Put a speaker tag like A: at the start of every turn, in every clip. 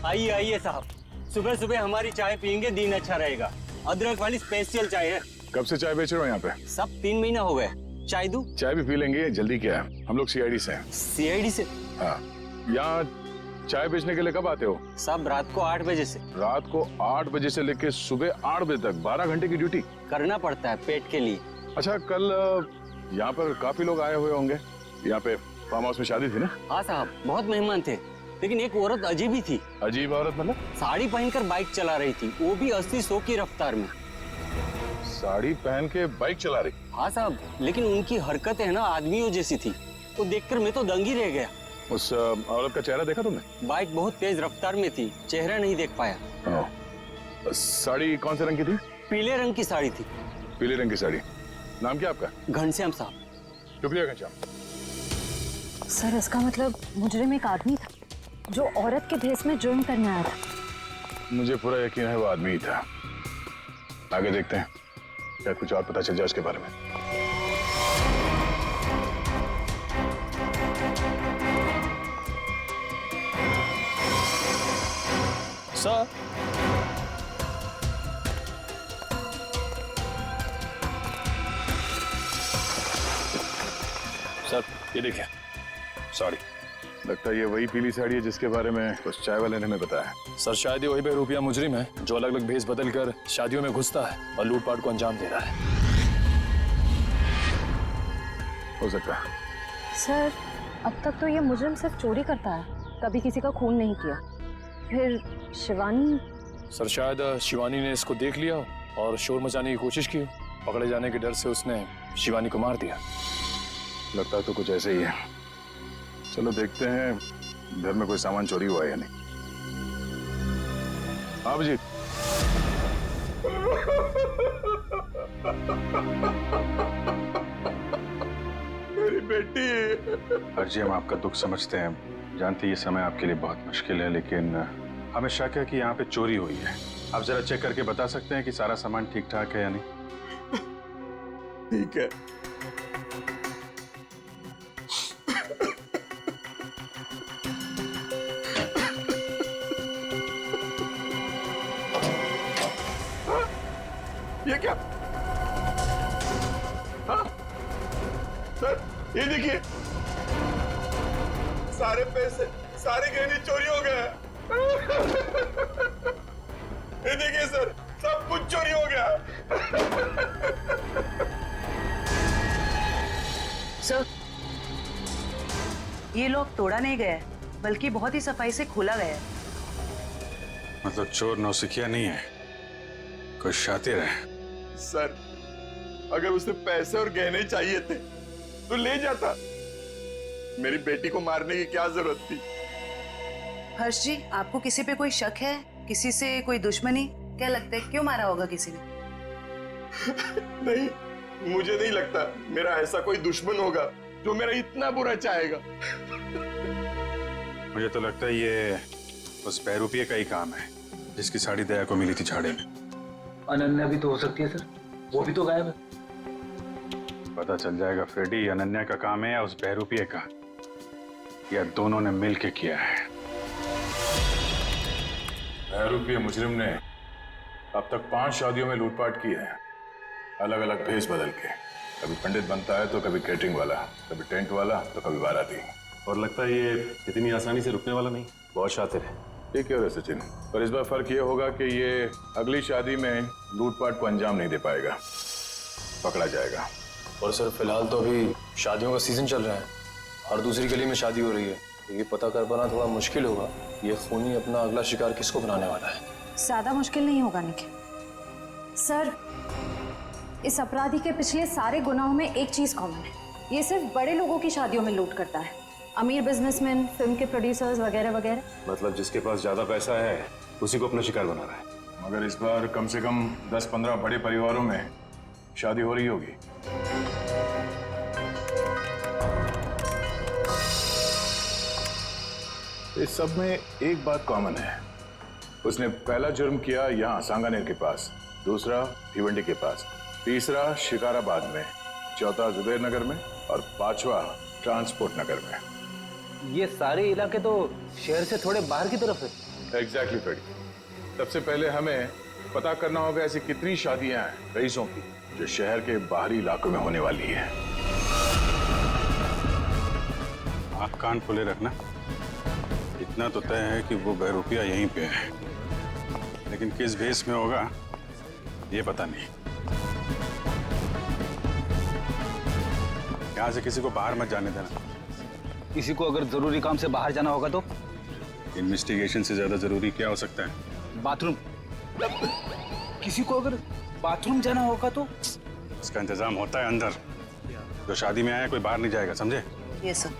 A: आइए आइए साहब, सुबह सुबह हमारी चाय पियेंगे, दिन अच्छा रहेगा। अदरक वाली स्पेशल चाय है।
B: कब से चाय बेच रहे हो यहाँ पे?
A: सब 3 महीना हो गए। चाय दूं?
B: चाय भी पी लेंगे, जल्दी क्या है, हम लोग सीआईडी से हैं।
A: सीआईडी से?
B: हाँ। यहाँ चाय बेचने के लिए कब आते हो?
A: सब रात को 8 बजे से।
B: रात को 8 बजे से लेके सुबह 8 बजे तक 12 घंटे की ड्यूटी
A: करना पड़ता है पेट के लिए।
B: अच्छा, कल यहाँ पर काफी लोग आए हुए होंगे। यहाँ पे फार्म हाउस में शादी थी ना?
A: हाँ साहब, बहुत मेहमान थे, लेकिन एक औरत अजीब ही थी।
B: अजीब औरत मतलब?
A: साड़ी पहनकर बाइक चला रही थी, वो भी 80-100 की रफ्तार में।
B: साड़ी पहन के बाइक चला रही?
A: हाँ साहब, लेकिन उनकी हरकतें है ना आदमियों जैसी थी, तो देखकर मैं तो दंग ही रह गया।
B: उस औरत का चेहरा देखा तुमने?
A: बाइक बहुत तेज रफ्तार में थी, चेहरा नहीं देख पाया।
B: साड़ी कौन से रंग की थी?
A: पीले रंग की साड़ी थी।
B: पीले रंग की साड़ी। नाम क्या आपका?
A: घनश्याम साहब।
B: शुक्रिया घनश्याम।
C: सर, इसका मतलब मुजरिम एक आदमी था जो औरत के भेस में जुर्म करने आया था।
B: मुझे पूरा यकीन है वो आदमी ही था। आगे देखते हैं, क्या कुछ और पता चल जाए उसके बारे में।
D: सर,
B: सर ये देखिए साड़ी। लगता है ये वही पीली साड़ी है जिसके बारे में उस चाय वाले ने हमें बताया।
D: सर शायद ये वही बेरुपया मुजरिम है जो अलग अलग भेस बदल कर शादियों में घुसता है और लूटपाट को अंजाम दे रहा है।
B: हो सकता है।
C: सर, अब तक तो ये मुजरिम सिर्फ चोरी करता है, कभी किसी का खून नहीं किया। फिर शिवानी?
D: सर शायद शिवानी ने इसको देख लिया और शोर मचाने की कोशिश की। पकड़े जाने के डर से उसने शिवानी को मार दिया।
B: लगता है तो कुछ ऐसे ही है। चलो देखते हैं घर में कोई सामान चोरी हुआ है या नहीं। हाँ अभिजीत।
E: मेरी बेटी।
B: अर्जी, हम आपका दुख समझते हैं, जानते ये समय आपके लिए बहुत मुश्किल है, लेकिन हमें शक है कि यहाँ पे चोरी हुई है। आप जरा चेक करके बता सकते हैं कि सारा सामान ठीक ठाक है या नहीं?
E: ठीक है। ये क्या? हाँ? सर ये देखिए, सारे पैसे, सारे गहने चोरी हो गए। ये देखिए सर, सब कुछ चोरी हो गया।
F: सर, ये लॉक तोड़ा नहीं गया है, बल्कि बहुत ही सफाई से खोला गया है।
B: मतलब चोर नौसिखिया नहीं है, कोई शातिर है।
E: सर, अगर उसे पैसे और गहने चाहिए थे तो ले जाता। मेरी बेटी को मारने की क्या जरूरत थी?
F: हर्ष जी, आपको किसी पे कोई शक है? किसी से कोई दुश्मनी? क्या लगता है क्यों मारा होगा किसी ने?
E: नहीं, मुझे नहीं लगता मेरा ऐसा कोई दुश्मन होगा जो मेरा इतना बुरा चाहेगा।
B: मुझे तो लगता है ये उस बहरूपिये का ही काम है जिसकी साड़ी दया को मिली थी झाड़े में।
G: अनन्या भी तो हो सकती है सर, वो भी तो गायब है।
B: पता चल जाएगा फ्रेडी, अनन्या का काम है या उस बहरूपिये का, या दोनों ने मिल के किया है। बहरूपिये मुजरिम ने अब तक 5 शादियों में लूटपाट की है, अलग अलग भेस बदल के। कभी पंडित बनता है तो कभी कैटरिंग वाला, कभी टेंट वाला तो कभी बाराती।
H: और लगता है ये इतनी आसानी से रुकने वाला नहीं, बहुत शातिर है।
B: ये क्यों है सचिन? पर इस बार फर्क ये होगा कि ये अगली शादी में लूटपाट को अंजाम नहीं दे पाएगा, पकड़ा जाएगा।
D: और सर फिलहाल तो अभी शादियों का सीजन चल रहा है, हर दूसरी गली में शादी हो रही है, तो ये पता कर पाना थोड़ा मुश्किल होगा ये खूनी अपना अगला शिकार किसको बनाने वाला है।
C: ज्यादा मुश्किल नहीं होगा निखिल। सर, इस अपराधी के पिछले सारे गुनाहों में एक चीज कॉमन है, ये सिर्फ बड़े लोगों की शादियों में लूट करता है। अमीर बिजनेसमैन, फिल्म के प्रोड्यूसर्स वगैरह वगैरह।
H: मतलब जिसके पास ज्यादा पैसा है उसी को अपना शिकार बना रहा है।
B: मगर इस बार कम से कम 10-15 बड़े परिवारों में शादी हो रही होगी। इस सब में एक बात कॉमन है, उसने पहला जुर्म किया यहाँ सांगानेर के पास, दूसरा भिवंडी के पास, तीसरा शिकाराबाद में, चौथा जुबेर नगर में और 5वां ट्रांसपोर्ट नगर में।
G: ये सारे इलाके तो शहर से थोड़े बाहर की तरफ है।
B: Exactly Freddy. सबसे पहले हमें पता करना होगा ऐसी कितनी शादियां हैं रईसों की जो शहर के बाहरी इलाकों में होने वाली है।
I: आँख कान खुले रखना। इतना तो तय है कि वो बहरूपिया यहीं पे है, लेकिन किस भेष में होगा ये पता नहीं। यहाँ से किसी को बाहर मत जाने देना।
G: किसी को अगर जरूरी काम से बाहर जाना होगा तो?
I: इन्वेस्टिगेशन से ज्यादा जरूरी क्या हो सकता है?
G: बाथरूम। किसी को अगर बाथरूम जाना होगा तो?
I: इसका इंतजाम होता है अंदर। जो शादी में आया कोई बाहर नहीं जाएगा, समझे?
F: Yes sir.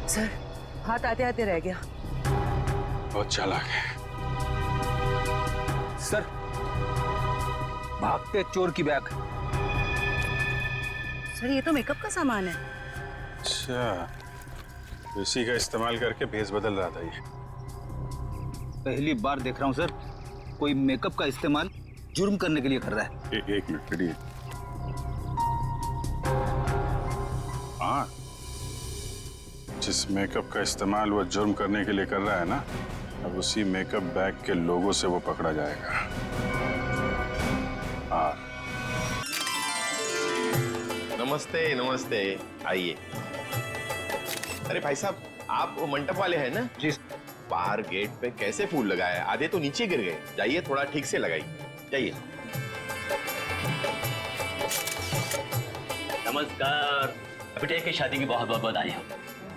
F: सर, हाथ आते आते रह गया।
I: बहुत चालाक है।
G: सर, भागते चोर की बैग।
F: सर, ये तो मेकअप का सामान है।
I: अच्छा, तो इसी का इस्तेमाल करके भेष बदल रहा था ये।
G: पहली बार देख रहा हूँ सर, कोई मेकअप का इस्तेमाल जुर्म करने के लिए कर रहा है।
I: एक मिनट फ्रेडी। हाँ, जिस मेकअप का इस्तेमाल वो जुर्म करने के लिए कर रहा है ना, अब उसी मेकअप बैग के लोगों से वो पकड़ा जाएगा। हाँ।
E: नमस्ते नमस्ते, आइए। अरे भाई साहब, आप वो मंडप वाले हैं ना?
G: जी।
E: बाहर गेट पे कैसे फूल लगाए? आधे तो नीचे गिर गए। जाइए, थोड़ा ठीक से लगाइए। जाइए।
J: नमस्कार। बेटे की शादी की बहुत बहुत बधाई हो।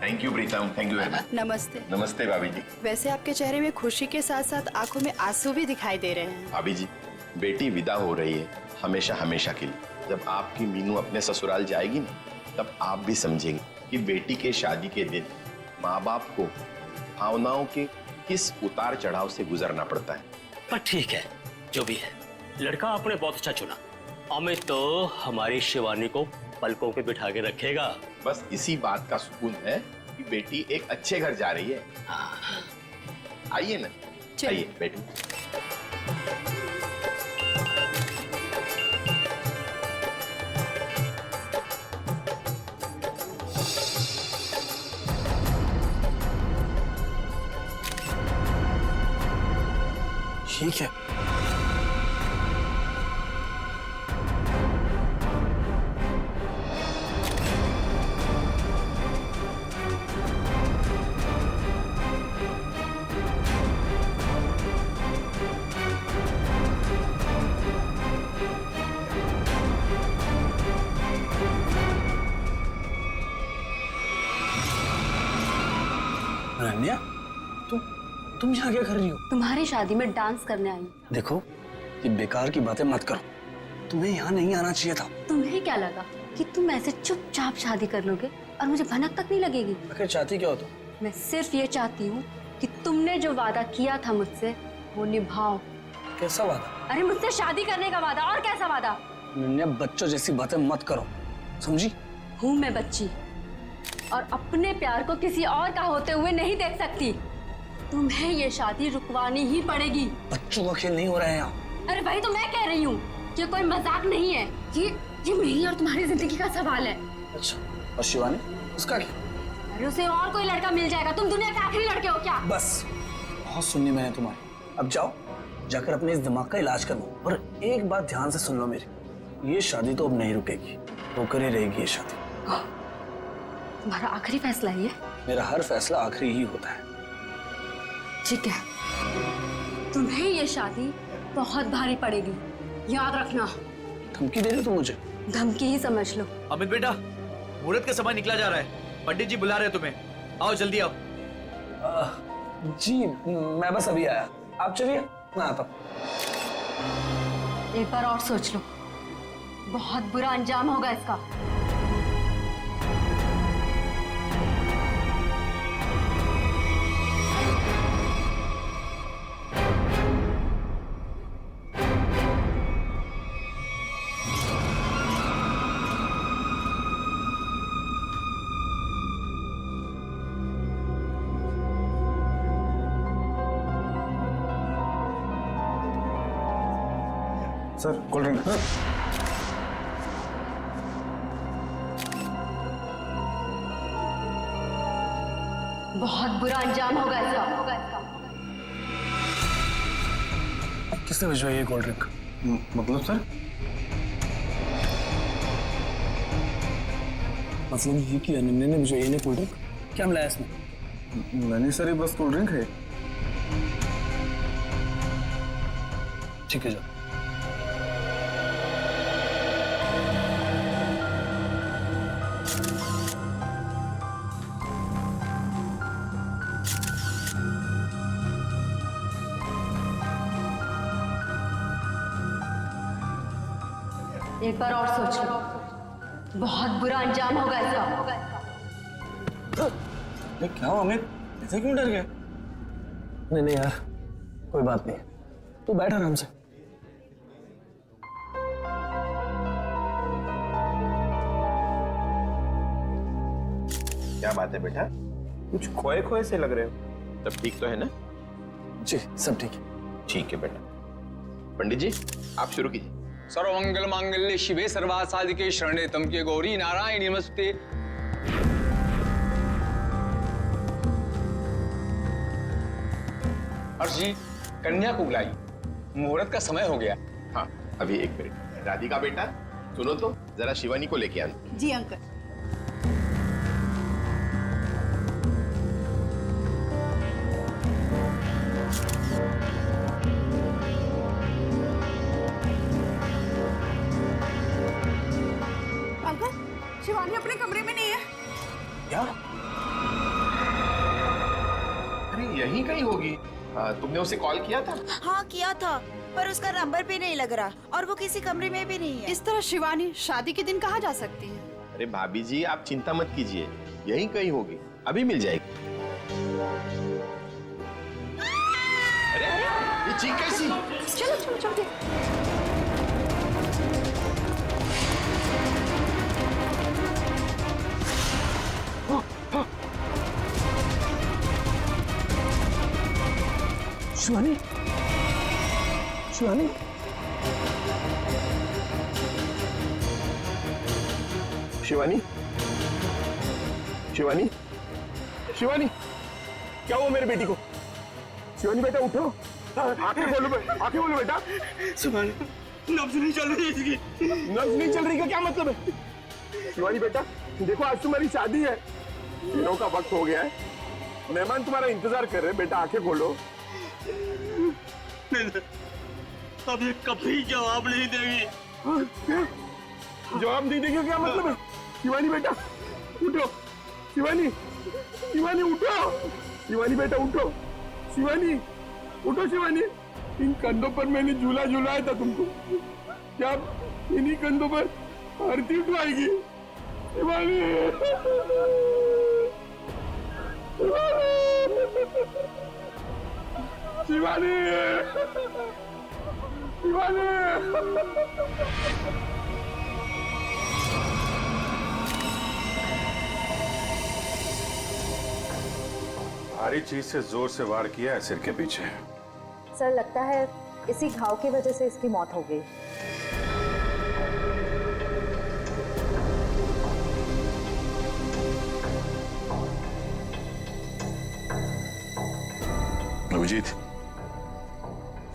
E: Thank you Pritam, thank you very much.
K: नमस्ते।
E: नमस्ते भाभी जी।
K: वैसे आपके चेहरे में खुशी के साथ साथ आंखों में आंसू भी दिखाई दे रहे हैं।
E: भाभी जी, बेटी विदा हो रही है हमेशा हमेशा के लिए। जब आपकी मीनू अपने ससुराल जाएगी ना, तब आप भी समझेंगे कि बेटी के शादी के दिन माँ बाप को भावनाओं के किस उतार चढ़ाव से गुजरना पड़ता है।
J: पर ठीक है, जो भी है, लड़का आपने बहुत अच्छा चुना। अमित तो हमारी शिवानी को पलकों पे बिठा के रखेगा।
E: बस इसी बात का सुकून है कि बेटी एक अच्छे घर जा रही है। आइए ना, आइए बेटी।
D: ठीक है। अनन्या, तुम यहाँ क्या कर रही हो?
C: तुम्हारी शादी में डांस करने आई।
D: देखो, ये बेकार की बातें मत करो। तुम्हें यहाँ नहीं आना चाहिए था।
C: तुम्हें क्या लगा कि तुम ऐसे चुपचाप शादी कर लोगे और मुझे भनक तक नहीं लगेगी?
D: आखिर चाहती क्या हो तुम?
C: मैं सिर्फ ये चाहती हूँ कि तुमने जो वादा किया था मुझसे वो निभाओ।
D: कैसा वादा?
C: अरे मुझसे शादी करने का वादा। और कैसा वादा?
D: अनन्या, बच्चों जैसी बातें मत करो, समझी?
C: हूँ मैं बच्ची और अपने प्यार को किसी और का होते हुए नहीं देख सकती। तुम्हें ये शादी रुकवानी ही पड़ेगी।
D: बच्चों का खेल नहीं हो रहा है यहाँ।
C: अरे वही तो मैं कह रही हूँ, ये कोई मजाक नहीं है। ये मेरी और तुम्हारी जिंदगी का सवाल है।
D: अच्छा, और शिवानी, उसका क्या?
C: अरे उसे और कोई लड़का मिल जाएगा। तुम दुनिया के आखिरी लड़के हो क्या?
D: बस, बहुत सुननी मैंने तुम्हारी। अब जाओ, जाकर अपने इस दिमाग का इलाज करवाओ। और एक बात ध्यान से सुन लो मेरी, ये शादी तो अब नहीं रुकेगी, होकर ही रहेगी ये शादी।
C: तुम्हारा आखिरी फैसला ये?
D: मेरा हर फैसला आखिरी ही होता है।
C: ठीक है, तुम्हें ये शादी बहुत भारी पड़ेगी, याद रखना।
D: धमकी दे रही हो तुम मुझे?
C: धमकी ही समझ लो।
L: अमित बेटा, मुहूर्त का समय निकला जा रहा है। पंडित जी बुला रहे हैं तुम्हें। आओ जल्दी आओ।
D: जी, मैं बस अभी आया। आप चलिए, मैं आता हूँ।
C: एक बार और सोच लो, बहुत बुरा अंजाम होगा इसका।
H: Sir cold drink.
C: बहुत बुरा अंजाम होगा इसका।
D: किसने भिजवाई ये कोल्ड ड्रिंक?
H: मतलब सर?
D: मतलब ये कि अनन्या ने भिजवाई है कोल्ड ड्रिंक? क्या मिलाया इसमें?
H: नहीं सर, ये बस कोल्ड ड्रिंक है।
D: ठीक है, जाओ।
C: एक बार और सोच लो, बहुत बुरा अंजाम होगा इसका।
H: क्या हुआ अमित, ऐसे क्यों डर गए?
D: नहीं नहीं यार, कोई बात नहीं, तू बैठ आराम से।
E: क्या बात है बेटा?
H: कुछ खोए खोए से लग रहे हो।
E: सब ठीक तो है ना?
D: जी सब ठीक है।
E: ठीक है बेटा। पंडित जी आप शुरू कीजिए।
M: सर्वमंगल मांगल्ये शिवे सर्वार्थ साधिके शरणे त्र्यंबके गौरी नारायणी नमस्ते। हर्ष जी, कन्या को बुलाई, मुहूर्त का समय हो गया।
E: हाँ अभी एक मिनट। राधिका बेटा सुनो तो, जरा शिवानी को लेके आना।
F: जी अंकल। अंकल, शिवानी अपने कमरे में नहीं है।
E: क्या? अरे यहीं कहीं होगी। तुमने उसे कॉल किया था?
K: हाँ किया था, पर उसका नंबर भी नहीं लग रहा और वो किसी कमरे में भी नहीं है।
F: इस तरह शिवानी शादी के दिन कहाँ जा सकती है?
E: अरे भाभी जी आप चिंता मत कीजिए, यहीं कहीं होगी, अभी मिल जाएगी। अरे ये चीख कैसी?
F: चलो चलो चलो।
D: शिवानी, शिवानी,
E: शिवानी, शिवानी, शिवानी, क्या हुआ मेरे बेटी को? शिवानी बेटा उठो, आंखें खोलो बेटा।
M: शिवानी, नब्ज नहीं चल रही इसकी।
E: नब्ज नहीं चल रही का क्या मतलब है? शिवानी बेटा देखो, आज तुम्हारी शादी है, दिनों का वक्त हो गया है, मेहमान तुम्हारा इंतजार कर रहे हैं। बेटा आंखें खोलो।
J: अब ये कभी जवाब नहीं देगी।
E: जवाब नहीं देगी क्या मतलब है? शिवानी बेटा उठो, शिवानी, शिवानी उठो, शिवानी बेटा उठो, शिवानी उठो। शिवानी, इन कंधों पर मैंने झूला झूलाया था तुमको, क्या इन्हीं कंधों पर आरती उठवाएगी? शिवानी, शिवानी, शिवानी।
I: भारी चीज से जोर से वार किया है सिर के पीछे।
C: सर लगता है इसी घाव की वजह से इसकी मौत हो गई।
B: अभिजीत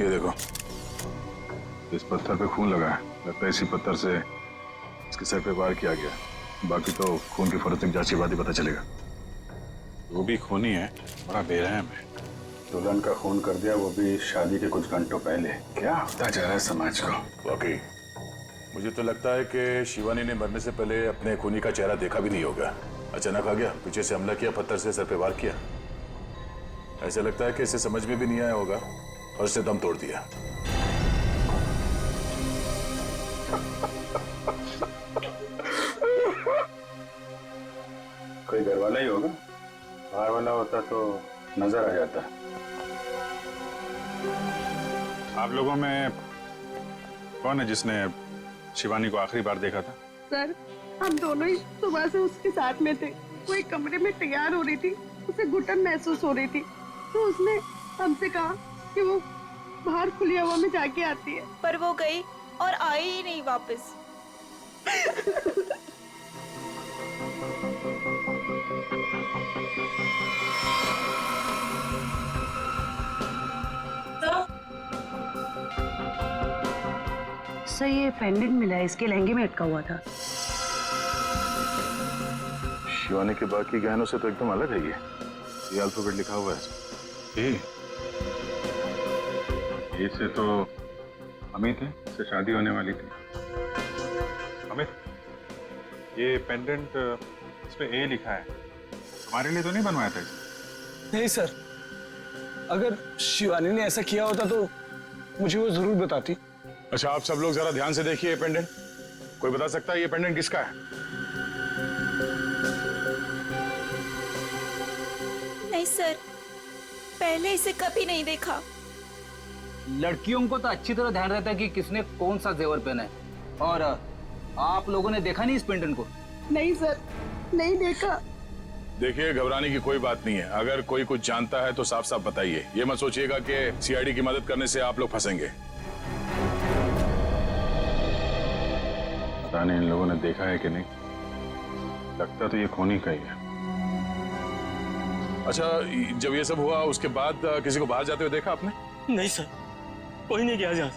B: ये देखो, इस पत्थर पे खून लगा है, लगता है इसी पत्थर से इसके सर पे वार किया गया। बाकी तो खून की फोरेंसिक जांच के बाद ही पता चलेगा।
I: वो भी खूनी है, बड़ा बेरहम है। दुल्हन का खून कर दिया, वो भी शादी के कुछ घंटों पहले। क्या होता जा रहा है समाज को?
B: वाकई मुझे तो लगता है कि शिवानी ने मरने से पहले अपने खूनी का चेहरा देखा भी नहीं होगा। अचानक आ गया, पीछे से हमला किया, पत्थर से सर पे वार किया। ऐसा लगता है कि इसे समझ में भी नहीं आया होगा और इसने दम तोड़ दिया।
I: कोई घर वाला ही होगा, बाहर वाला होता तो नजर आ जाता। आप लोगों में कौन है जिसने शिवानी को आखिरी बार देखा था?
N: सर, हम दोनों ही सुबह से उसके साथ में थे। वो एक कमरे में तैयार हो रही थी, उसे घुटन महसूस हो रही थी, तो उसने हमसे कहा कि वो बाहर खुली हवा में जाके आती है।
K: पर वो गई और आए ही नहीं वापस।
N: सर ये पेंडेंट मिला है, इसके लहंगे में अटका हुआ था।
B: शिवानी के बाकी गहनों से तो एकदम अलग है ये अल्फाबेट लिखा हुआ है।
I: ये से तो अमित है, इससे शादी होने वाली थी। अमित, ये पेंडेंट इस पे ए लिखा है, तुम्हारे लिए तो नहीं बनवाया था इसे?
O: नहीं सर, अगर शिवानी ने ऐसा किया होता तो मुझे वो जरूर बताती।
B: अच्छा आप सब लोग जरा ध्यान से देखिए, ये पेंडेंट कोई बता सकता है ये पेंडेंट किसका है?
K: नहीं सर, पहले इसे कभी नहीं देखा।
G: लड़कियों को तो अच्छी तरह ध्यान रहता है कि किसने कौन सा जेवर पहना है, और आप लोगों ने देखा नहीं इस पेंडेंट को?
N: नहीं सर, नहीं देखा।
B: देखिए घबराने की कोई बात नहीं है, अगर कोई कुछ जानता है तो साफ साफ बताइए। ये मत सोचिएगा कि सीआईडी की मदद करने से आप लोग फंसेंगे।
I: पता नहीं इन लोगों ने देखा है कि नहीं, लगता तो ये खूनी का ही है।
B: अच्छा जब ये सब हुआ उसके बाद किसी को बाहर जाते हुए देखा आपने?
J: नहीं सर, कोई नहीं गया जहाँ।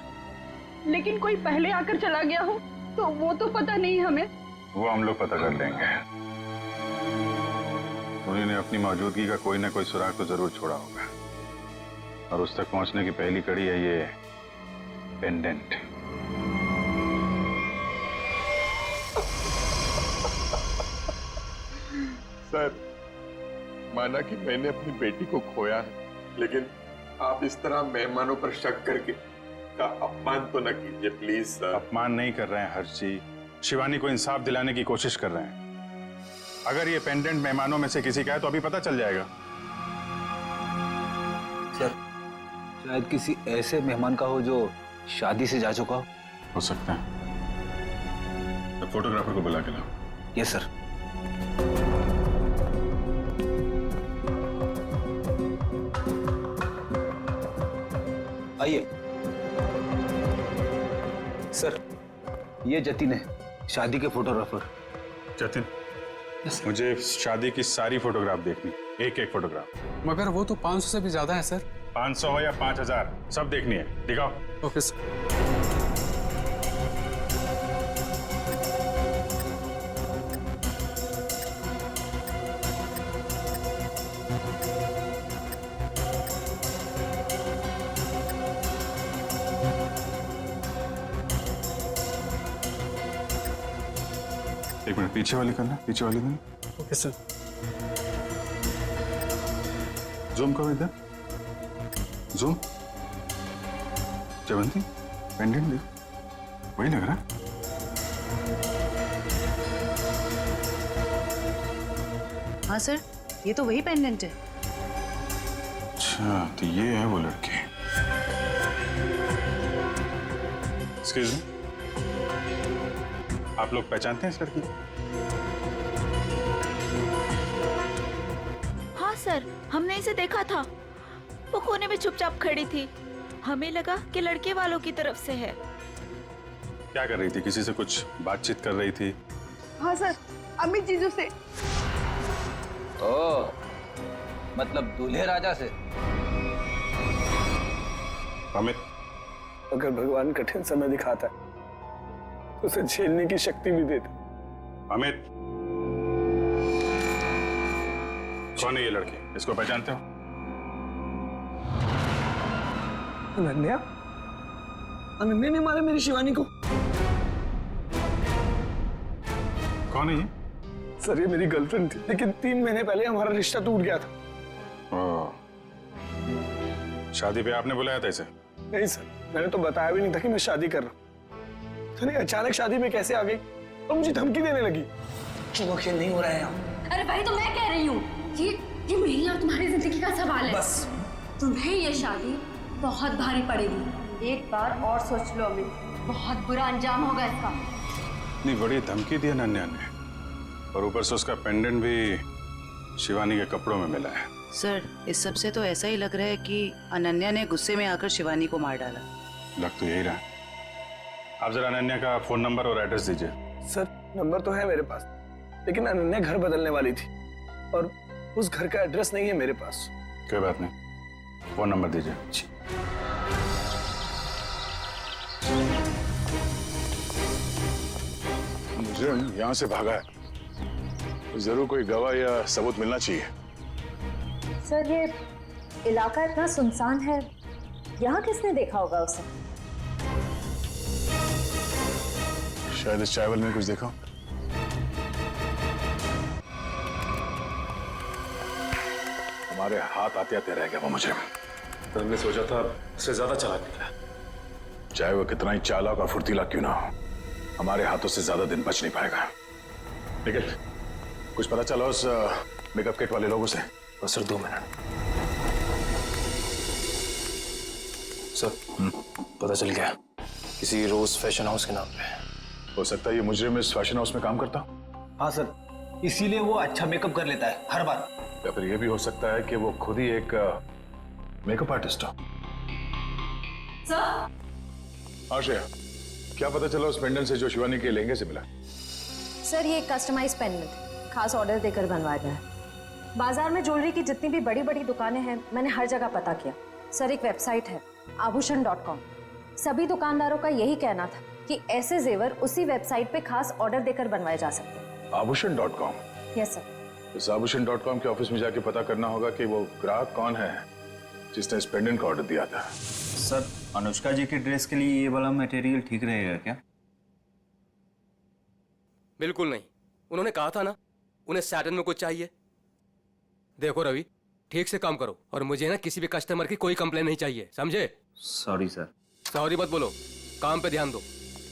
N: लेकिन कोई पहले आकर चला गया हो तो वो तो पता नहीं हमें।
I: वो हम लोग पता कर लेंगे। उन्होंने अपनी मौजूदगी का कोई ना कोई सुराग तो जरूर छोड़ा होगा, और उस तक पहुंचने की पहली कड़ी है ये पेंडेंट।
E: सर, माना कि मैंने अपनी बेटी को खोया है, लेकिन आप इस तरह मेहमानों पर शक करके का अपमान तो न कीजिए प्लीज सर।
I: अपमान नहीं कर रहे हैं हर्ष जी, शिवानी को इंसाफ दिलाने की कोशिश कर रहे हैं। अगर ये पेंडेंट मेहमानों में से किसी का है तो अभी पता चल जाएगा।
G: सर, शायद किसी ऐसे मेहमान का हो जो शादी से जा चुका
I: हो सकता है। तो फोटोग्राफर को बुला के लाओ।
G: Yes sir. आइए सर, ये जतिन है, शादी के फोटोग्राफर।
I: जतिन, मुझे शादी की सारी फोटोग्राफ देखनी, एक एक फोटोग्राफ।
O: मगर वो तो 500 से भी ज्यादा है सर।
I: 500 हो या 5000, सब देखनी है। दिखाओ।
O: Okay sir.
I: एक मिनट, पीछे वाली करना, पीछे वाली करना।
O: Okay sir.
I: जूम करो इधर, जूम। जयवंती, पेंडेंट देख, वही लग रहा है।
F: हाँ सर, ये तो वही पेंडेंट है।
I: अच्छा, तो ये है वो लड़की। एक्सक्यूज मी, आप लोग पहचानते हैं इस लड़की को?
K: हाँ सर, हमने इसे देखा था। वो कोने में चुपचाप खड़ी थी, हमें लगा कि लड़के वालों की तरफ से है।
I: क्या कर रही थी? किसी से कुछ बातचीत कर रही थी?
N: हाँ सर, अमित जीजू से।
G: ओ, मतलब दूल्हे राजा से।
I: अमित,
O: अगर भगवान कठिन समय दिखाता है तो उसे झेलने की शक्ति भी देता।
I: अमित, कौन है ये लड़की? इसको पहचानते हो?
O: अनन्या? अनन्या ने मारा मेरी शिवानी को।
I: कौन है ये?
O: सर ये मेरी गर्लफ्रेंड थी, लेकिन 3 महीने पहले हमारा रिश्ता टूट गया था।
I: ओह, शादी पे आपने बुलाया था इसे?
O: नहीं सर, मैंने तो बताया भी नहीं था कि मैं शादी कर रहा हूँ। तो नहीं, अचानक शादी में कैसे आ गई और मुझे धमकी देने लगी। चलो खेल नहीं हो रहा है यहाँ।
C: अरे भाई, तो मैं कह रही हूँ ये मेरी और तुम्हारी जिंदगी का सवाल है।
O: बस
C: तुम्हें ये शादी बहुत भारी पड़ेगी। एक बार और सोच लो अमित, बहुत बुरा अंजाम होगा इसका।
I: नहीं, बड़ी धमकी दी अनन्या ने, और ऊपर से उसका पेंडेंट भी शिवानी के कपड़ों में मिला है।
F: सर, इस सब से तो ऐसा ही लग रहा है कि अनन्या ने गुस्से में आकर शिवानी को मार डाला।
I: लग तो यही रहा। आप जरा अनन्या का फोन नंबर और एड्रेस दीजिए।
O: सर नंबर तो है मेरे पास, लेकिन अनन्या घर बदलने वाली थी और उस घर का एड्रेस नहीं है मेरे पास।
I: कोई बात नहीं, फोन नंबर दीजिए।
B: मुजरिम यहाँ से भागा है, तो जरूर कोई गवाह या सबूत मिलना चाहिए।
C: सर ये इलाका इतना सुनसान है, यहाँ किसने देखा होगा उसे?
B: शायद इस चाय वाले ने कुछ देखा। हमारे हाथ आते आते रह गया वो मुजरिम।
H: तो हमने सोचा था उससे ज्यादा चालाक निकला।
B: चाहे वो कितना ही चालाक और फुर्तीला क्यों ना हो, हमारे हाथों से ज्यादा दिन बच नहीं पाएगा। लेकिन कुछ पता चला उस मेकअप किट वाले लोगों से?
D: बस सर 2 मिनट। सर पता चल गया, किसी रोज फैशन हाउस के नाम पे।
B: हो सकता है ये मुजरिम इस फैशन हाउस में काम करता।
G: हाँ सर, इसीलिए वो अच्छा मेकअप कर लेता है हर बार।
B: या फिर ये भी हो सकता है कि वो खुद ही एक मेकअप आर्टिस्ट हो।
C: सर
B: आश्रया, क्या पता चला उस पेंडेंट से जो शिवानी के लहंगे से मिला?
C: सर ये कस्टमाइज पेंडेंट खास ऑर्डर देकर बनवाया गया है। बाजार में ज्वेलरी की जितनी भी बड़ी बड़ी दुकानें हैं, मैंने हर जगह पता किया। सर एक वेबसाइट है आभूषण.com, सभी दुकानदारों का यही कहना था कि ऐसे जेवर उसी वेबसाइट पे खास ऑर्डर देकर बनवाए जा सकते हैं।
B: आभूषण.com?
C: Yes sir.
B: इस आभूषण.com के ऑफिस में जाके पता करना होगा कि वो ग्राहक कौन है जिसने इस पेंडेंट का ऑर्डर दिया था।
A: सर अनुष्का जी की ड्रेस के लिए ये वाला मटेरियल ठीक रहेगा क्या?
L: बिल्कुल नहीं, उन्होंने कहा था ना उन्हें सैटन में कुछ चाहिए। देखो रवि, ठीक से काम करो और मुझे ना किसी भी कस्टमर की कोई कंप्लेन नहीं चाहिए, समझे?
A: Sorry sir.
L: सॉरी मत बोलो, काम पे ध्यान दो,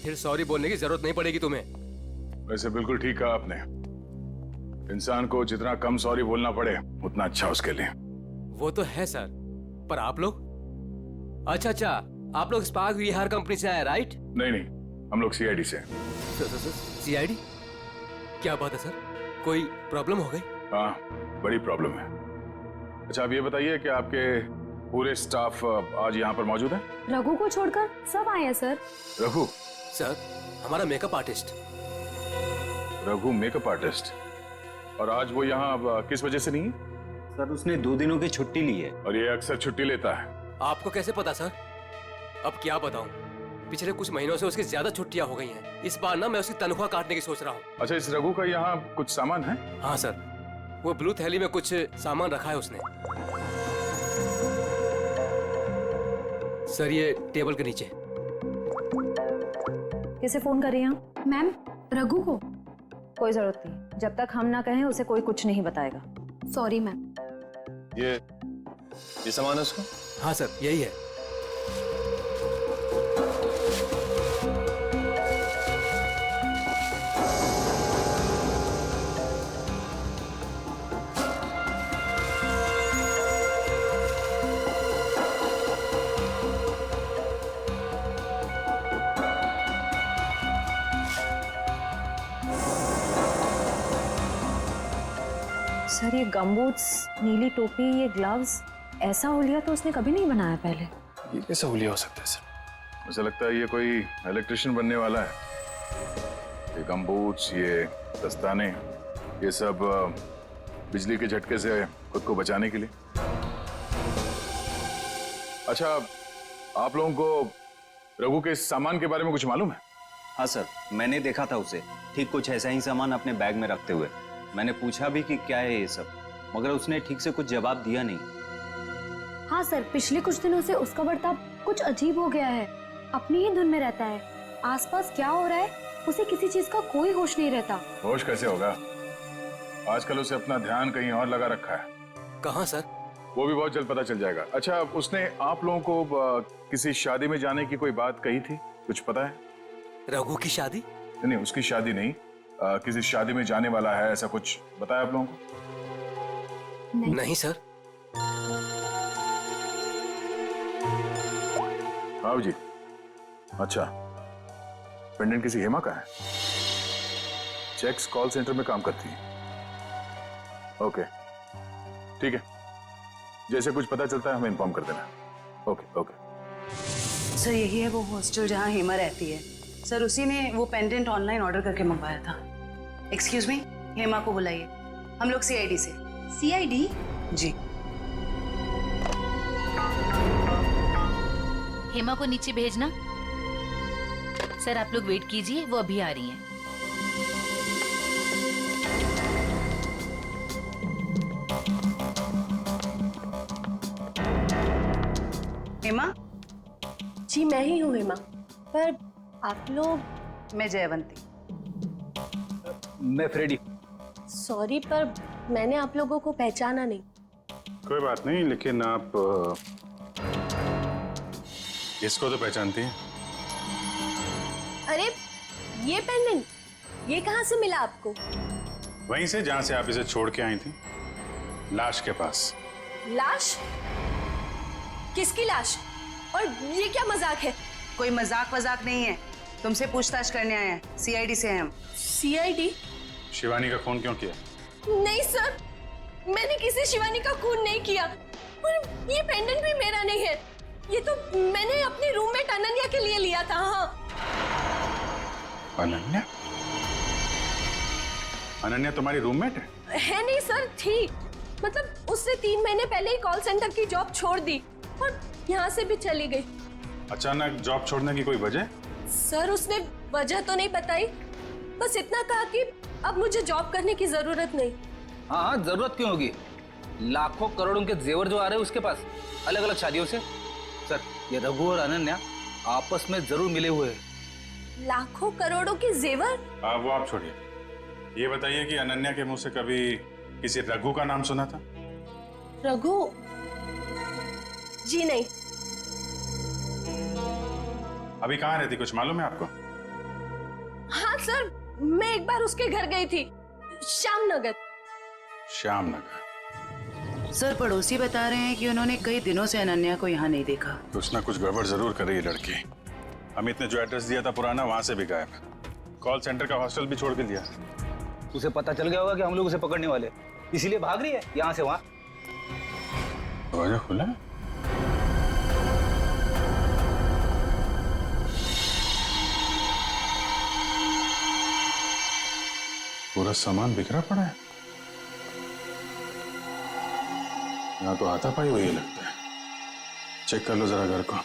L: फिर सॉरी बोलने की जरूरत नहीं पड़ेगी तुम्हें।
B: वैसे बिल्कुल ठीक कहा आपने, इंसान को जितना कम सॉरी बोलना पड़े उतना अच्छा उसके लिए।
L: वो तो है सर, पर आप लोग? अच्छा, आप लोग स्पार्क विहार कंपनी से आए राइट?
B: नहीं, हम लोग सीआईडी से।
L: सीआईडी? क्या बात है सर, कोई प्रॉब्लम हो गई?
B: हाँ, बड़ी प्रॉब्लम है। अच्छा आप ये बताइए कि आपके पूरे स्टाफ आज यहाँ पर मौजूद है?
C: रघु को छोड़कर सब आए हैं सर।
B: रघु?
L: सर हमारा makeup artist.
B: Raghu makeup artist? और आज वो यहाँ किस वजह से नहीं है?
A: सर उसने 2 दिनों की छुट्टी ली है।
B: और ये अक्सर छुट्टी लेता है।
L: आपको कैसे पता सर? अब क्या बताऊं, पिछले कुछ महीनों से उसकी ज्यादा छुट्टियां हो गई हैं। इस बार ना मैं उसकी तनख्वाह काटने की सोच रहा हूँ।
B: अच्छा इस रघु का यहाँ कुछ सामान है?
L: हाँ सर, वो ब्लू थैली में कुछ सामान रखा है उसने। सर ये टेबल के नीचे।
C: किसे फोन कर रही हैं आप? मैम रघु को। कोई जरूरत नहीं, जब तक हम ना कहें उसे कोई कुछ नहीं बताएगा। Sorry ma'am.
D: ये सामान है उसका?
L: हाँ सर यही है।
C: सर ये गमबूट्स, नीली टोपी, ये ग्लव्स, ऐसा हुलिया तो उसने कभी नहीं बनाया पहले।
D: ये कैसा हुलिया हो सकता है सर?
B: मुझे लगता है ये कोई इलेक्ट्रिशियन बनने वाला है। ये गमबूट्स, ये दस्ताने, ये सब बिजली के झटके से खुद को बचाने के लिए। अच्छा आप लोगों को रघु के इस सामान के बारे में कुछ मालूम है?
A: हाँ सर, मैंने देखा था उसे ठीक कुछ ऐसा ही सामान अपने बैग में रखते हुए। मैंने पूछा भी कि क्या है ये सब, मगर उसने ठीक से कुछ जवाब दिया नहीं।
C: हाँ सर, पिछले कुछ दिनों से उसका बर्ताव कुछ अजीब हो गया है। अपनी ही धुन में रहता है, आसपास क्या हो रहा है उसे किसी चीज का कोई होश नहीं रहता।
B: होश कैसे होगा, आजकल उसे अपना ध्यान कहीं और लगा रखा है।
L: कहाँ सर?
B: वो भी बहुत जल्द पता चल जाएगा। अच्छा उसने आप लोगों को किसी शादी में जाने की कोई बात कही थी, कुछ पता है?
L: रघु की शादी?
B: नहीं उसकी शादी नहीं, किसी शादी में जाने वाला है, ऐसा कुछ बताया आप लोगों को?
L: नहीं सर।
B: हाँ जी। अच्छा पेंडेंट किसी हेमा का है? चेक्स कॉल सेंटर में काम करती है। ओके ठीक है, जैसे कुछ पता चलता है हमें इन्फॉर्म कर देना। ओके।
F: सर यही है वो हॉस्टल जहाँ हेमा रहती है। सर उसी ने वो पेंडेंट ऑनलाइन ऑर्डर करके मंगवाया था। एक्सक्यूज मी, हेमा को बुलाइए। हम लोग सीआईडी से।
K: सीआईडी?
F: जी।
K: हेमा को नीचे भेजना। सर आप लोग वेट कीजिए, वो अभी आ रही हैं।
F: हेमा?
N: जी मैं ही हूँ हेमा, पर आप लोग?
F: मैं जयवंती।
G: मैं फ्रेडी।
N: सॉरी पर मैंने आप लोगों को पहचाना नहीं।
I: कोई बात नहीं, लेकिन आप इसको तो पहचानती हैं।
N: अरे ये पेंडेंट, ये कहाँ से मिला आपको?
I: वहीं से जहां से आप इसे छोड़ के आई थी, लाश के पास।
N: लाश? किसकी लाश? और ये क्या मजाक है?
F: कोई मजाक वजाक नहीं है, तुमसे पूछताछ करने आए हैं। सीआईडी से हैं हम।
N: सीआईडी?
I: शिवानी का खून क्यों किया?
N: नहीं सर, मैंने किसी शिवानी का खून नहीं किया। और ये पेंडेंट भी मेरा नहीं है, ये तो मैंने अपने रूममेट अनन्या के लिए लिया था। हाँ।
I: अनन्या? अनन्या तुम्हारी रूममेट है?
N: है नहीं सर, थी। मतलब उससे 3 महीने पहले ही कॉल सेंटर की जॉब छोड़ दी और यहाँ से भी चली गई।
I: अचानक जॉब छोड़ने की कोई वजह?
N: सर उसने वजह तो नहीं बताई, बस इतना कहा कि अब मुझे जॉब करने की जरूरत नहीं।
G: हाँ, जरूरत क्यों होगी? लाखों करोड़ों के जेवर जो आ रहे हैं उसके पास, अलग अलग शादियों से। सर ये रघु और अनन्या आपस में जरूर मिले हुए हैं।
N: लाखों करोड़ों के जेवर?
I: वो आप छोड़िए, ये बताइए कि अनन्या के मुंह से कभी किसी रघु का नाम सुना था?
N: रघु? जी नहीं।
I: अभी कहाँ रहती, कुछ मालूम है आपको?
N: हाँ सर, मैं एक बार उसके घर गई थी, श्यामनगर।
I: श्यामनगर?
F: सर पड़ोसी बता रहे हैं कि उन्होंने कई दिनों से अनन्या को यहाँ नहीं देखा।
I: कुछ ना कुछ गड़बड़ जरूर कर रही है लड़की। अमित ने जो एड्रेस दिया था पुराना, वहां से भी गायब है। कॉल सेंटर का हॉस्टल भी छोड़ के दिया।
G: उसे पता चल गया होगा कि हम लोग उसे पकड़ने वाले, इसीलिए भाग रही है यहाँ से वहाँ।
I: दरवाजा खुला है? पूरा सामान बिखरा पड़ा है। यहाँ तो हाथापाई हुई लगता है। चेक कर लो जरा घर को।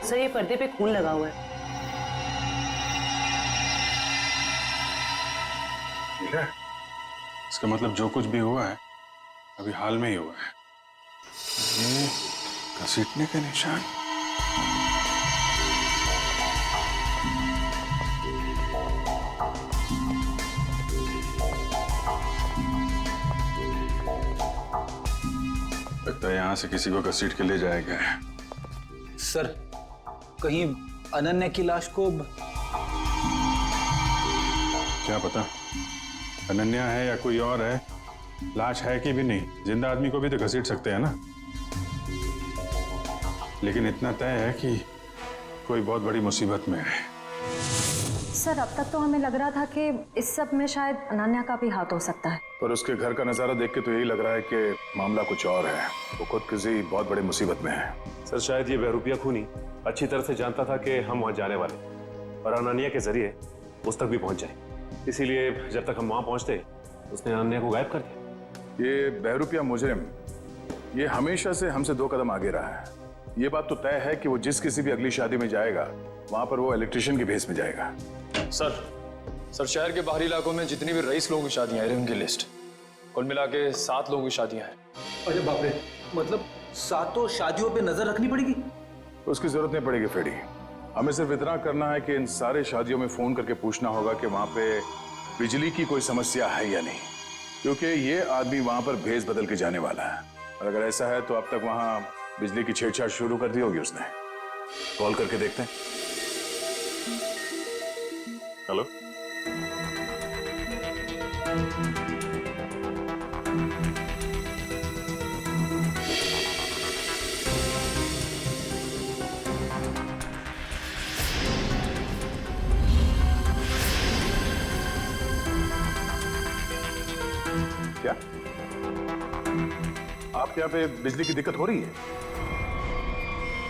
F: सर ये पर्दे पे खून लगा हुआ है।
I: ठीक है, इसका मतलब जो कुछ भी हुआ है अभी हाल में ही हुआ है। ये घसीटने के निशान। लगता है यहाँ से किसी को घसीट के ले जाया गया है।
G: सर कहीं अनन्या की लाश को
I: क्या पता अनन्या है या कोई और है, लाश है कि भी नहीं, जिंदा आदमी को भी तो घसीट सकते हैं ना। लेकिन इतना तय है कि कोई बहुत बड़ी मुसीबत में है।
C: सर अब तक तो हमें लग रहा था कि इस सब में शायद अनन्या का भी हाथ हो सकता है,
B: पर उसके घर का नजारा देख के तो यही लग रहा है कि मामला कुछ और है। वो खुद किसी बहुत बड़ी मुसीबत में है।
H: सर शायद ये बहरूपिया खूनी अच्छी तरह से जानता था कि हम वहां जाने वाले और अनन्या के जरिए उस तक भी पहुंच जाए, इसीलिए जब तक हम वहां पहुंचते उसने अनन्या को गायब कर दिया।
B: ये बहरूपिया मुजरिम ये हमेशा से हमसे 2 कदम आगे रहा है। ये बात तो तय है कि वो जिस किसी भी अगली शादी में जाएगा वहां पर वो इलेक्ट्रिशियन के भेस में जाएगा।
D: सर शहर के बाहरी इलाकों में जितनी भी रईस लोगों की शादियां हैं उनकी लिस्ट कुल मिला के 7 लोगों की शादियां हैं।
G: अरे बाप रे, मतलब 7 शादियों पे नजर रखनी पड़ेगी?
B: उसकी जरूरत नहीं पड़ेगी फ्रेडी, हमें सिर्फ इतना करना है कि इन सारे शादियों में फोन करके पूछना होगा कि वहां पे बिजली की कोई समस्या है या नहीं, क्योंकि ये आदमी वहां पर भेस बदल के जाने वाला है। और अगर ऐसा है तो अब तक वहां बिजली की छेड़छाड़ शुरू कर दी होगी उसने। कॉल करके देखते हैं।
I: हेलो,
B: क्या आपके यहाँ पे बिजली की दिक्कत हो रही है?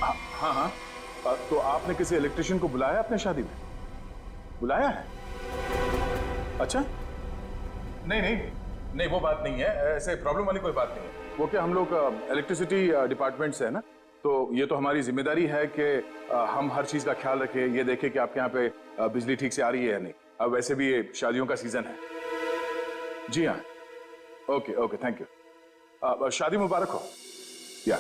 B: हाँ हाँ। तो आपने किसी इलेक्ट्रिशियन को बुलाया अपने शादी में? बुलाया है? अच्छा, नहीं नहीं नहीं, वो बात नहीं है, ऐसे प्रॉब्लम वाली कोई बात नहीं है। वो क्या, हम लोग इलेक्ट्रिसिटी डिपार्टमेंट से है ना, तो ये तो हमारी जिम्मेदारी है कि हम हर चीज का ख्याल रखें, ये देखें कि आपके यहाँ पे बिजली ठीक से आ रही है या नहीं। अब वैसे भी ये शादियों का सीजन है। जी हाँ, ओके ओके, थैंक यू। शादी मुबारक हो। या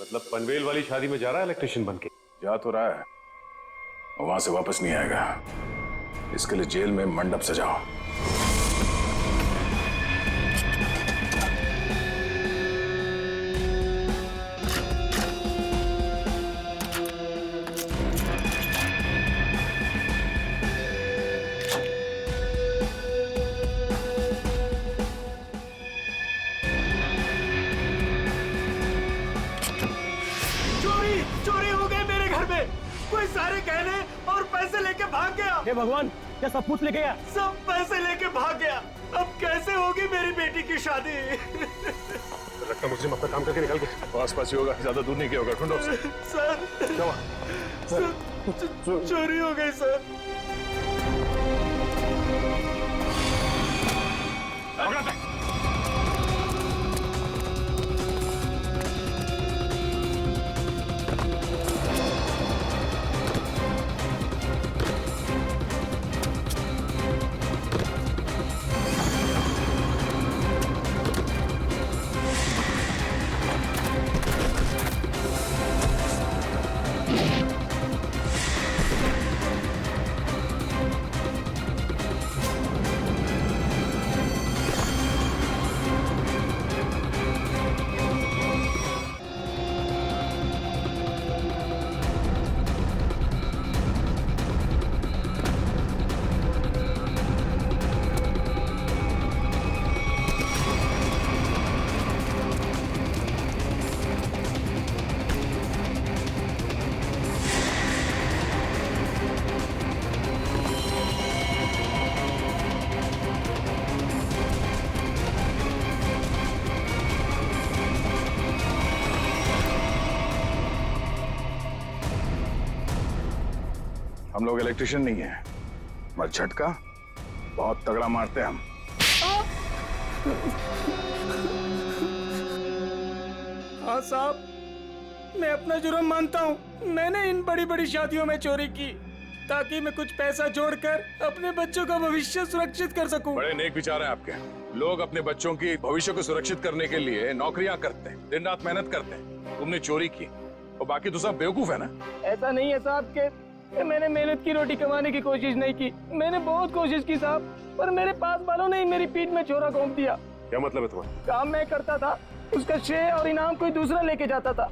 H: मतलब पनवेल वाली शादी में जा रहा है इलेक्ट्रिशियन बन के?
B: जा तो रहा है, वहां से वापस नहीं आएगा। इसके लिए जेल में मंडप सजाओ।
O: चोरी हो गई मेरे घर में। कोई सारे गहने और पैसे लेके भाग गया। हे भगवान, क्या सब कुछ लेके गया? सब पैसे लेके भाग गया। अब कैसे होगी मेरी बेटी की शादी?
B: लगता मुझे अपना काम करके निकल गया। आस पास ही होगा, ज्यादा दूर नहीं गया होगा। ढूंढो उसे।
O: सर, चोरी हो गई सर।
B: हम लोग इलेक्ट्रिशियन नहीं है, मगर झटका बहुत तगड़ा मारते हैं हम।
O: हाँ साहब, मैं अपना जुर्म मानता हूँ। मैंने इन बड़ी बड़ी शादियों में चोरी की ताकि मैं कुछ पैसा जोड़कर अपने बच्चों का भविष्य सुरक्षित कर सकूं।
B: बड़े नेक विचार हैं आपके। लोग अपने बच्चों की भविष्य को सुरक्षित करने के लिए नौकरियां करते हैं, दिन रात मेहनत करते हैं। तुमने चोरी की और बाकी तो सब बेवकूफ है ना।
O: ऐसा नहीं है साहब के मैंने मेहनत की रोटी कमाने की कोशिश नहीं की। मैंने बहुत कोशिश की साहब, पर मेरे पास वालों ने मेरी पीठ में छोरा घोंप दिया।
H: क्या मतलब है तुम्हारा?
O: काम मैं करता था, उसका श्रेय और इनाम कोई दूसरा लेके जाता था।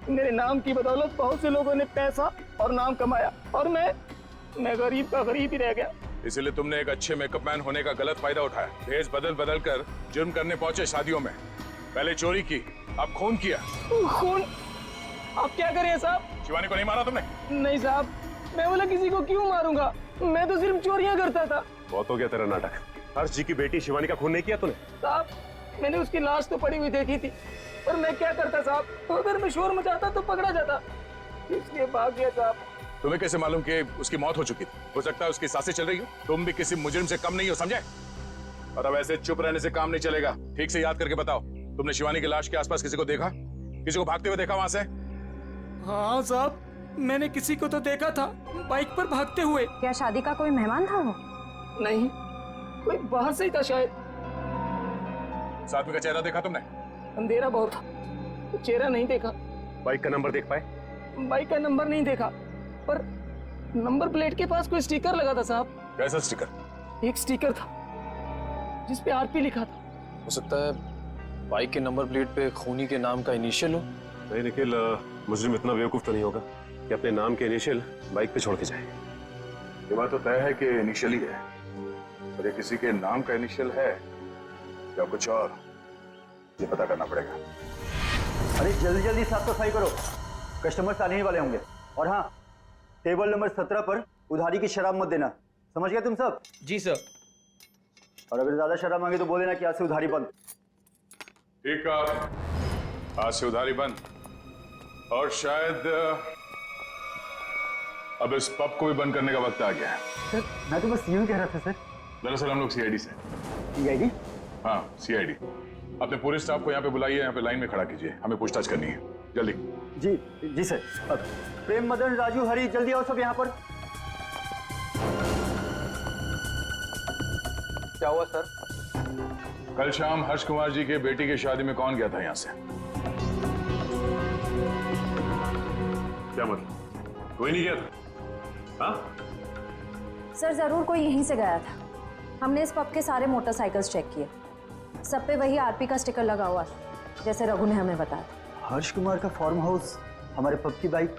O: मेरे नाम की बदौलत बहुत से लोगों ने पैसा और नाम कमाया और मैं गरीब का गरीब ही रह गया।
B: इसलिए तुमने एक अच्छे मेकअप मैन होने का गलत फायदा उठाया। भेष बदल बदल कर जुर्म करने पहुंचे शादियों में। पहले चोरी की, अब खून किया।
O: खून? आप क्या करें साहब?
B: शिवानी को नहीं मारा तुमने?
O: नहीं साहब, मैं बोला किसी को क्यों मारूंगा, मैं तो सिर्फ चोरियां करता था।
H: बहुत हो गया तेरा नाटक। हर्ष जी की बेटी शिवानी का खून नहीं किया तूने?
O: साहब, मैंने उसकी लाश तो पड़ी हुई देखी थी, पर मैं क्या करता साहब, तो अगर मैं शोर मचाता तो पकड़ा जाता, इसलिए भाग गया साहब।
B: तुम्हें कैसे मालूम कि उसकी मौत हो चुकी थी? हो सकता है उसकी सांसें चल रही हो। तुम भी किसी मुजरिम से कम नहीं हो, समझे? और अब ऐसे चुप रहने से काम नहीं चलेगा। ठीक से याद करके बताओ, तुमने शिवानी की लाश के आसपास किसी को देखा? किसी को भागते हुए देखा वहां से?
O: हाँ साहब, मैंने किसी को तो देखा था, बाइक पर भागते हुए।
C: क्या शादी का कोई मेहमान था वो?
O: नहीं, कोई बाहर से ही था शायद।
B: साथ में का चेहरा देखा तुमने?
O: अंधेरा बहुत था, तो चेहरा नहीं देखा।
H: बाइक का नंबर देख पाए?
O: बाइक का नंबर नहीं देखा, पर नंबर प्लेट के पास कोई स्टिकर लगा था साहब।
B: कैसा स्टिकर?
O: एक स्टिकर था जिस पे आरपी लिखा था।
D: हो सकता है बाइक के नंबर प्लेट पे खूनी के नाम का इनिशियल हो।
H: नहीं निखिल, मुजरिम इतना बेवकूफ तो नहीं होगा कि अपने नाम के इनिशियल बाइक पे छोड़ के जाए।
B: ये बात तो तय है कि इनिशियल ही है, पर ये किसी के नाम का इनिशियल है या कुछ और, ये पता करना पड़ेगा।
P: अरे जल्दी जल्दी साफ सफाई करो, कस्टमर्स आने ही वाले होंगे। और हाँ, टेबल नंबर 17 पर उधारी की शराब मत देना, समझ गए तुम सब?
L: जी सर।
P: और अगर ज्यादा शर्म मांगे तो बोले ना कि आज से उधारी बंद।
B: ठीक है, आज से उधारी बंद। और शायद अब इस पब को भी बंद करने का वक्त आ गया है।
P: सर मैं तो बस यूं कह रहा था सर।
B: दरअसल हम लोग सीआईडी से।
P: सीआईडी?
B: हाँ सीआईडी। अपने पूरे स्टाफ को यहाँ पे बुलाइए, यहाँ पे लाइन में खड़ा कीजिए, हमें पूछताछ करनी है, जल्दी।
P: जी जी सर। अब प्रेम, मदन, राजू, हरी, जल्दी आओ सब यहाँ पर।
D: क्या हुआ सर?
B: कल शाम हर्ष कुमार जी के बेटी की शादी में कौन गया था यहाँ से?
H: क्या मतलब? कोई नहीं गया था? हाँ?
C: सर जरूर कोई यहीं से गया था। हमने इस पब के सारे मोटरसाइकिल्स चेक किए, सब पे वही आरपी का स्टिकर लगा हुआ था, जैसे रघु ने हमें बताया था।
P: हर्ष कुमार का फार्म हाउस, हमारे पब की बाइक,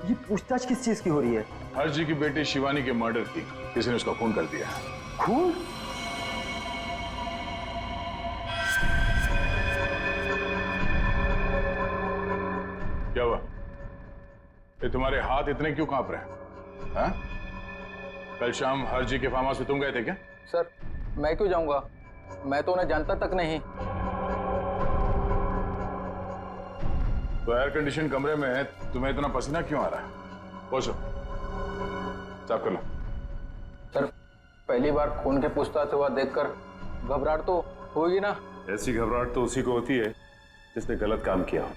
P: ये पूछताछ किस चीज की हो रही है?
B: हर्ष जी की बेटी शिवानी के मर्डर की किसी ने उसका खून कर दिया।
P: खून?
B: क्या हुआ? ये तुम्हारे हाथ इतने क्यों कांप रहे हैं? हाँ? कल शाम हर्ष जी के फार्म हाउस में तुम गए थे क्या?
D: सर मैं क्यों जाऊंगा, मैं तो उन्हें जानता तक नहीं।
B: तो एयर कंडीशन कमरे में तुम्हें इतना पसीना क्यों आ रहा है? पहुंचो, साफ कर लो।
D: सर पहली बार खून के पूछताछ हुआ देखकर घबराहट तो होगी ना।
H: ऐसी घबराहट तो उसी को होती है जिसने गलत काम किया हो।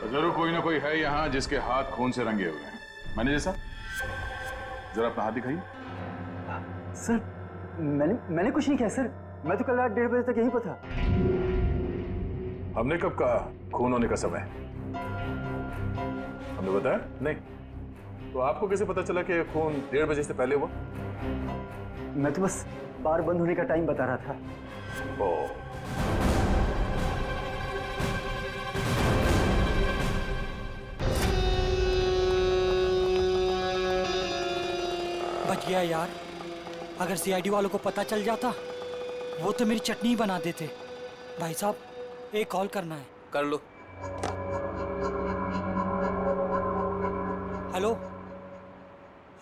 B: तो जरूर कोई ना कोई है यहाँ जिसके हाथ खून से रंगे हुए हैं। मैनेजर साहब जरा अपना हाथ दिखाइए।
P: सर मैंने कुछ नहीं किया सर, मैं तो कल रात 1:30 बजे तक यहीं पर था।
B: हमने कब कहा खून होने का समय? हमने बताया नहीं। तो आपको कैसे पता चला कि खून 1:30 बजे से पहले हुआ?
P: मैं तो बस बार बंद होने का टाइम बता रहा था।
B: ओ
O: बच गया यार, अगर सीआईडी वालों को पता चल जाता वो तो मेरी चटनी बना देते। भाई साहब एक कॉल करना है।
G: कर लो।
O: हेलो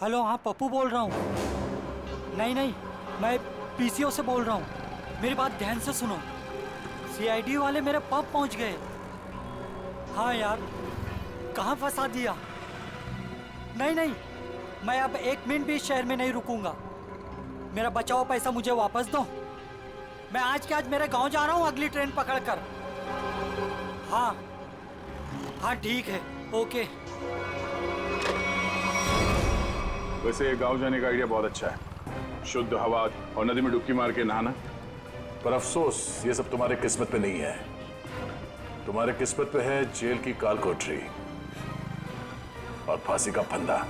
O: हेलो, हाँ पप्पू बोल रहा हूँ। नहीं मैं पीसीओ से बोल रहा हूँ, मेरी बात ध्यान से सुनो। सीआईडी वाले मेरे पब पहुँच गए। हाँ यार कहाँ फंसा दिया। नहीं मैं अब 1 मिनट भी इस शहर में नहीं रुकूंगा। मेरा बचा हुआ पैसा मुझे वापस दो। मैं आज के आज मेरे गांव जा रहा हूँ अगली ट्रेन पकड़कर। हाँ ठीक है, ओके।
B: वैसे गांव जाने का आइडिया बहुत अच्छा है, शुद्ध हवा और नदी में डुबकी मार के नहाना। पर अफसोस ये सब तुम्हारे किस्मत पे नहीं है। तुम्हारे किस्मत पे है जेल की काल कोठरी और फांसी का फंदा।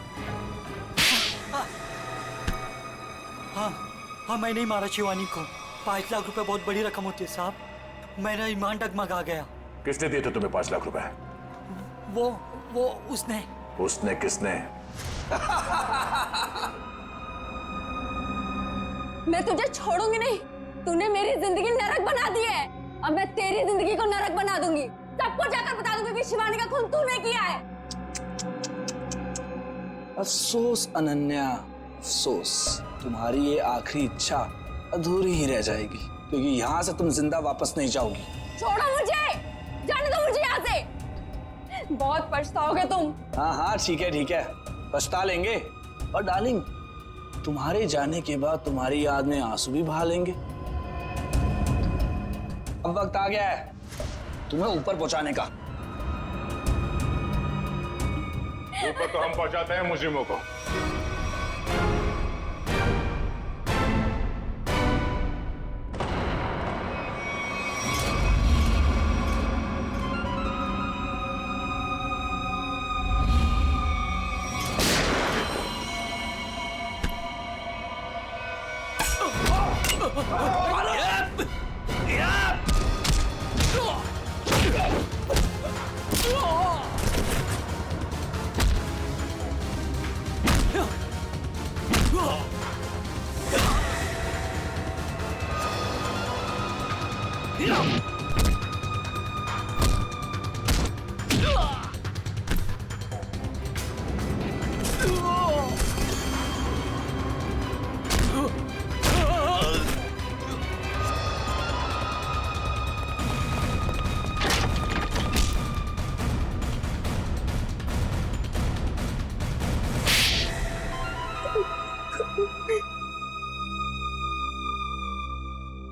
O: हाँ मैं नहीं मारा शिवानी को। 5 लाख रुपए बहुत बड़ी रकम होती है साहब, मेरा ईमान डगमगा गया।
B: किसने दिए थे तुम्हें 5 लाख रुपए?
O: वो उसने
B: किसने?
N: मैं तुझे छोड़ूंगी नहीं। तूने मेरी जिंदगी नरक बना दी है, अब मैं तेरी जिंदगी को नरक बना दूंगी। सबको जाकर बता दूंगी कि शिवानी का खून तूने किया है।
Q: अफसोस अनन्या, अफसोस। तुम्हारी ये आखिरी इच्छा अधूरी ही रह जाएगी, क्योंकि यहाँ से तुम जिंदा वापस नहीं जाओगी।
N: छोड़ो मुझे, जाने दो मुझे यहाँ से। बहुत पछताओगे तुम।
Q: हाँ ठीक है, पछता लेंगे। और डार्लिंग, तुम्हारे जाने के बाद तुम्हारी याद में आंसू भी बहा लेंगे। अब वक्त आ गया है तुम्हें ऊपर पहुंचाने का।
B: ऊपर तो हम पहुंचाते हैं मुजरिमों को।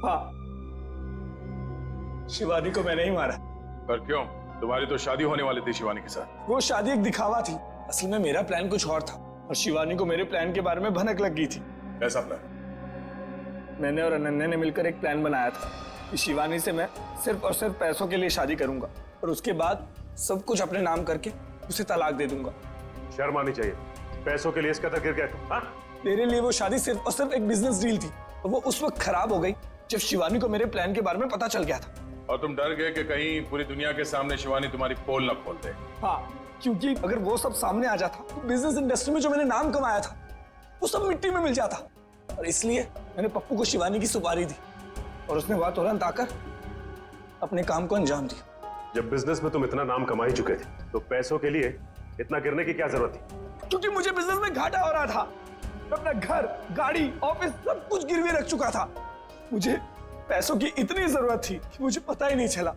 Q: हाँ, शिवानी को मैंने ही मारा।
B: पर क्यों? तुम्हारी तो शादी होने वाली थी शिवानी के साथ।
Q: वो शादी एक दिखावा थी, असल में मेरा प्लान कुछ और था और शिवानी को मेरे प्लान के बारे में भनक लग गई थी।
B: कैसा प्लान?
Q: मैंने और अनन्या ने मिलकर एक प्लान बनाया था कि शिवानी से मैं सिर्फ और सिर्फ पैसों के लिए शादी करूंगा और उसके बाद सब कुछ अपने नाम करके उसे तलाक दे दूंगा।
H: शर्म आनी चाहिए, पैसों के लिए इसका तक गिर गया तुम। हाँ?
Q: मेरे लिए वो शादी सिर्फ और सिर्फ एक बिजनेस डील थी और वो उस वक्त खराब हो गई जब शिवानी को मेरे प्लान के बारे में पता चल गया था।
B: और तुम डर गए कि कहीं पूरी दुनिया के सामने शिवानी तुम्हारी पोल न खोल दे।
Q: हाँ, क्योंकि अगर वो सब सामने आ जाता तो बिजनेस इंडस्ट्री में जो मैंने नाम कमाया था वो सब मिट्टी में मिल जाता। और इसलिए मैंने पप्पू को शिवानी की सुपारी दी और उसने वहां तुरंत आकर अपने काम को अंजाम दिया।
H: जब बिजनेस में तुम इतना नाम कमा ही चुके थे तो पैसों के लिए इतना गिरने की क्या जरूरत थी?
Q: क्योंकि मुझे बिजनेस में घाटा हो रहा था। मैं अपना घर, गाड़ी, ऑफिस सब कुछ गिरवी रख चुका था। मुझे पैसों की इतनी जरूरत थी कि मुझे पता ही नहीं चला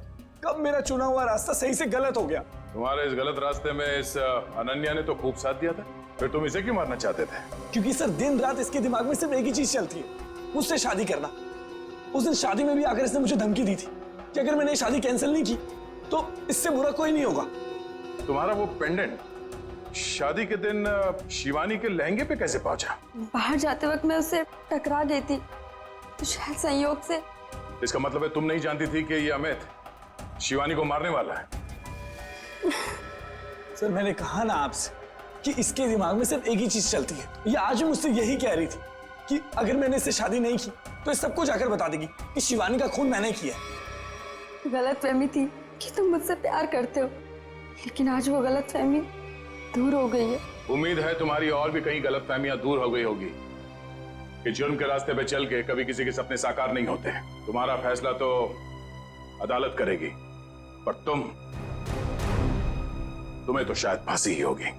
Q: कब मेरा चुना हुआ रास्ता सही से गलत हो गया।
B: तुम्हारे इस गलत रास्ते में इस अनन्या ने तो खूब साथ दिया था, फिर तुम इसे क्यों मारना चाहते थे?
Q: क्योंकि सर दिन रात इसके दिमाग में सिर्फ एक ही चीज चलती है, मुझसे शादी करना। उस दिन शादी में भी आकर इसने मुझे धमकी दी थी कि अगर मैंने शादी कैंसिल नहीं की तो इससे बुरा कोई नहीं होगा।
B: तुम्हारा वो पेंडेंट शादी के दिन शिवानी के लहंगे पे कैसे पहुंचा?
N: बाहर जाते वक्त मैं उससे टकरा गई थी तो शायद संयोग से।
B: इसका मतलब है तुम नहीं जानती थी कि ये अमित शिवानी को मारने वाला है?
Q: सर मैंने कहा ना आपसे कि इसके दिमाग में सिर्फ एक ही चीज चलती है। ये आज भी मुझसे यही कह रही थी कि अगर मैंने इससे शादी नहीं की तो इस सबको जाकर बता देगी कि शिवानी का खून मैंने किया है।
N: गलतफहमी थी कि तुम मुझसे प्यार करते हो, लेकिन आज वो गलतफहमी दूर हो गई है।
B: उम्मीद है तुम्हारी और भी कई गलतफहमियां दूर हो गई होगी कि जुर्म के रास्ते पे चल के कभी किसी के सपने साकार नहीं होते। तुम्हारा फैसला तो अदालत करेगी, पर तुम्हें तो शायद फांसी ही होगी।